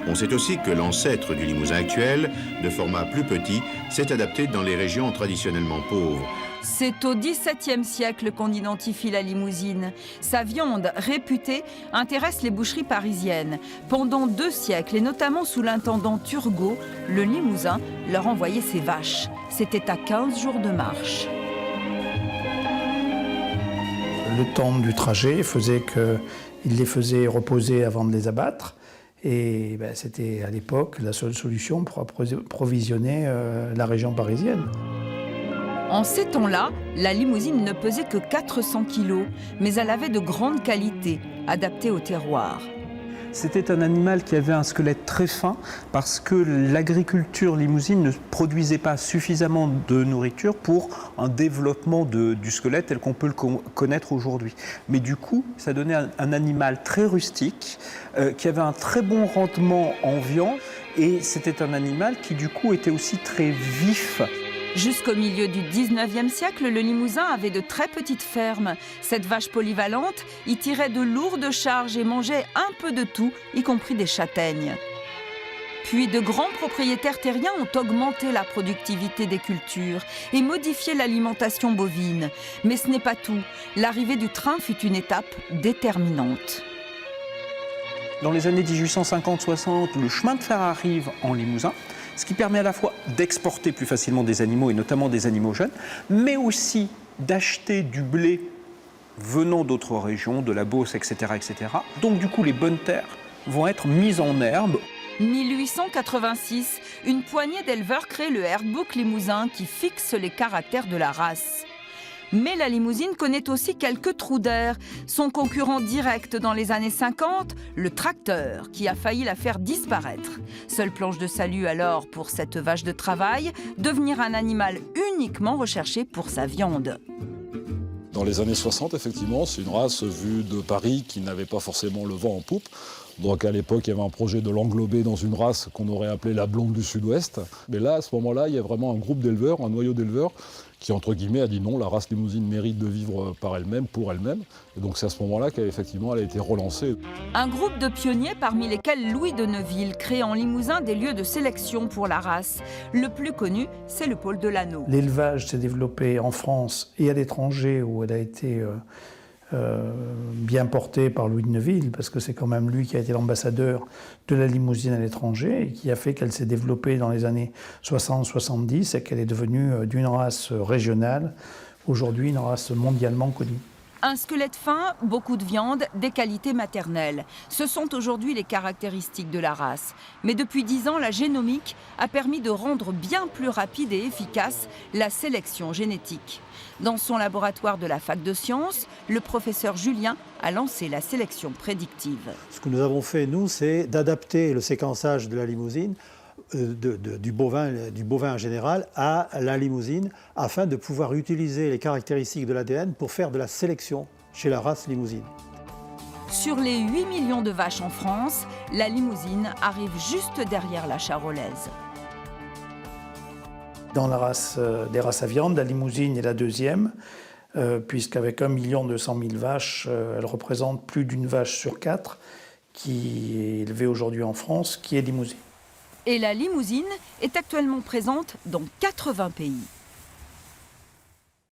On sait aussi que l'ancêtre du Limousin actuel, de format plus petit, s'est adapté dans les régions traditionnellement pauvres. C'est au XVIIe siècle qu'on identifie la limousine. Sa viande, réputée, intéresse les boucheries parisiennes. Pendant 2 siècles, et notamment sous l'intendant Turgot, le Limousin leur envoyait ses vaches. C'était à 15 jours de marche. Le temps du trajet faisait qu'il les faisait reposer avant de les abattre. Et c'était à l'époque la seule solution pour approvisionner la région parisienne. En ces temps-là, la limousine ne pesait que 400 kilos, mais elle avait de grande qualité, adaptée au terroir. C'était un animal qui avait un squelette très fin parce que l'agriculture limousine ne produisait pas suffisamment de nourriture pour un développement du squelette tel qu'on peut le connaître aujourd'hui. Mais du coup, ça donnait un animal très rustique qui avait un très bon rendement en viande et c'était un animal qui du coup était aussi très vif. Jusqu'au milieu du 19e siècle, le Limousin avait de très petites fermes. Cette vache polyvalente y tirait de lourdes charges et mangeait un peu de tout, y compris des châtaignes. Puis de grands propriétaires terriens ont augmenté la productivité des cultures et modifié l'alimentation bovine. Mais ce n'est pas tout. L'arrivée du train fut une étape déterminante. Dans les années 1850-60, le chemin de fer arrive en Limousin, ce qui permet à la fois d'exporter plus facilement des animaux, et notamment des animaux jeunes, mais aussi d'acheter du blé venant d'autres régions, de la Beauce, etc., etc. Donc du coup, les bonnes terres vont être mises en herbe. 1886, une poignée d'éleveurs crée le Herdbook Limousin qui fixe les caractères de la race. Mais la limousine connaît aussi quelques trous d'air. Son concurrent direct dans les années 50, le tracteur, qui a failli la faire disparaître. Seule planche de salut alors pour cette vache de travail, devenir un animal uniquement recherché pour sa viande. Dans les années 60, effectivement, c'est une race vue de Paris qui n'avait pas forcément le vent en poupe. Donc à l'époque, il y avait un projet de l'englober dans une race qu'on aurait appelée la blonde du Sud-Ouest. Mais là, à ce moment-là, il y a vraiment un groupe d'éleveurs, un noyau d'éleveurs, qui, entre guillemets, a dit non, la race limousine mérite de vivre par elle-même, pour elle-même. Et donc c'est à ce moment-là qu'effectivement, elle a été relancée. Un groupe de pionniers parmi lesquels Louis de Neuville crée en Limousin des lieux de sélection pour la race. Le plus connu, c'est le pôle de l'Anneau. L'élevage s'est développé en France et à l'étranger, où elle a été bien portée par Louis de Neuville, parce que c'est quand même lui qui a été l'ambassadeur de la limousine à l'étranger et qui a fait qu'elle s'est développée dans les années 60-70 et qu'elle est devenue d'une race régionale, aujourd'hui une race mondialement connue. Un squelette fin, beaucoup de viande, des qualités maternelles. Ce sont aujourd'hui les caractéristiques de la race. Mais depuis 10 ans, la génomique a permis de rendre bien plus rapide et efficace la sélection génétique. Dans son laboratoire de la fac de sciences, le professeur Julien a lancé la sélection prédictive. Ce que nous avons fait, nous, c'est d'adapter le séquençage de la limousine, du bovin en général, à la limousine, afin de pouvoir utiliser les caractéristiques de l'ADN pour faire de la sélection chez la race limousine. Sur les 8 millions de vaches en France, la limousine arrive juste derrière la charolaise. Dans des races à viande, la limousine est la deuxième, puisqu'avec 1 200 000 vaches, elle représente plus d'une vache sur 4 qui est élevée aujourd'hui en France, qui est limousine. Et la limousine est actuellement présente dans 80 pays.